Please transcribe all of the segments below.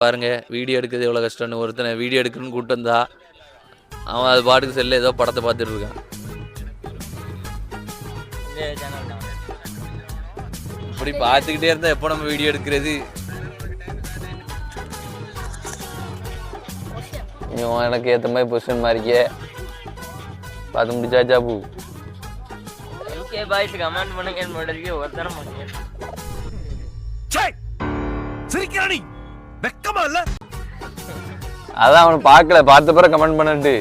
பாருங்க வீடியோ எடுக்கிறது எவ்வளோ கஷ்டம்னு. ஒருத்தனை வீடியோ எடுக்கணும்னு கூப்பிட்டு வந்தா அவன் அது பாட்டுக்கு செல்ல ஏதோ படத்தை பார்த்துட்டு இருக்கான். இப்படி பார்த்துக்கிட்டே இருந்தா எப்போ நம்ம வீடியோ எடுக்கிறது? எனக்கு ஏற்ற மாதிரி பொசிஷன் மாறிக்கே பார்த்து முடிச்சாச்சா பூ? கமெண்ட் பண்ணுங்க. ஒருத்தரம் பண்ணுங்க. அதான் அவனை பார்க்கல, பார்த்த பிறகு கமெண்ட் பண்ணிட்டு.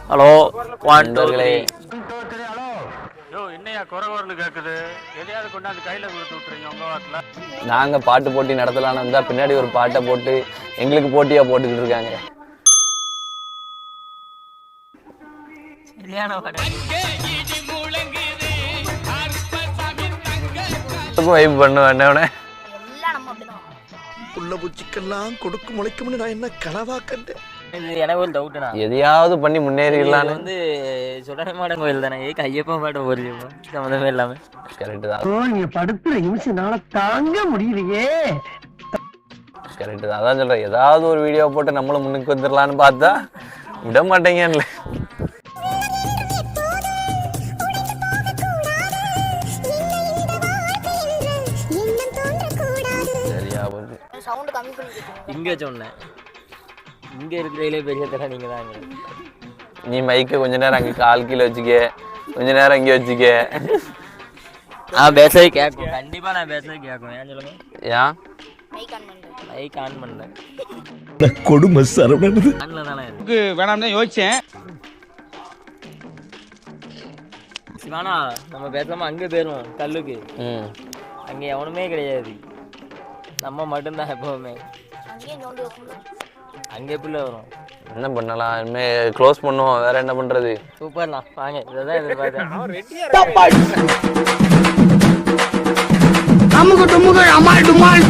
ஹலோ வாண்டர்களே, நாங்க பாட்டு போட்டி நடத்தலான்னு இருந்தா பின்னாடி ஒரு பாட்டை போட்டு எங்களுக்கு போட்டியா போட்டுக்கிட்டு இருக்காங்க. வைப் பண்ணுவேன். கொடுக்கும் முளைக்கும்னு நான் என்ன கனவா கண்டேன். எனக்கு ஒரு டவுட்னா, எதையாவது பண்ணி முன்னேறிடலான்னு வந்து சுடலைமாடன் கோயில் தானே, ஐயப்பன் பாட்டு ஒரு சம்மந்தமே இல்லாம. கரெக்ட் தான். நீங்க படுத்துற நிமிஷம்னால தாங்க முடியலையே. கரெக்ட் தான், அதான் சொல்றேன். ஏதாவது ஒரு வீடியோ போட்டு நம்மளும் முன்னுக்கு வந்துடலான்னு பார்த்தா விட மாட்டேங்கன்னு. இங்க சொன்னேன், இங்க இருக்கிறதுலே பெரிய தர நீங்க தான். நீ மைக்க கொஞ்ச நேரம் அங்க கால் கீழே வச்சுக்க, கொஞ்ச நேரம் இங்க வச்சுக்க. நான் பேசவே கேட்கும், கண்டிப்பா நான் பேசவே கேட்கும். ஏன் சொல்லுங்க? ஏன் மைக் ஆன் பண்ணல? கொடுமை சரவணனது ஆன்ல தானே வேணாம்னு யோசிச்சேன். சிவானா, நம்ம பேசாம அங்க போயிருவோம் கல்லுக்கு. அங்க எவனுமே கிடையாது, நம்ம மட்டும்தான் எப்பவுமே. அங்கே எப்படி வரும்? என்ன பண்ணலாம்? இனிமே க்ளோஸ் பண்ணுவோம், வேற என்ன பண்றது? சூப்பர்லாம், வாங்க. இதான் எதிர்பார்த்தேன். அமுக டுமுக அமால் டுமால்.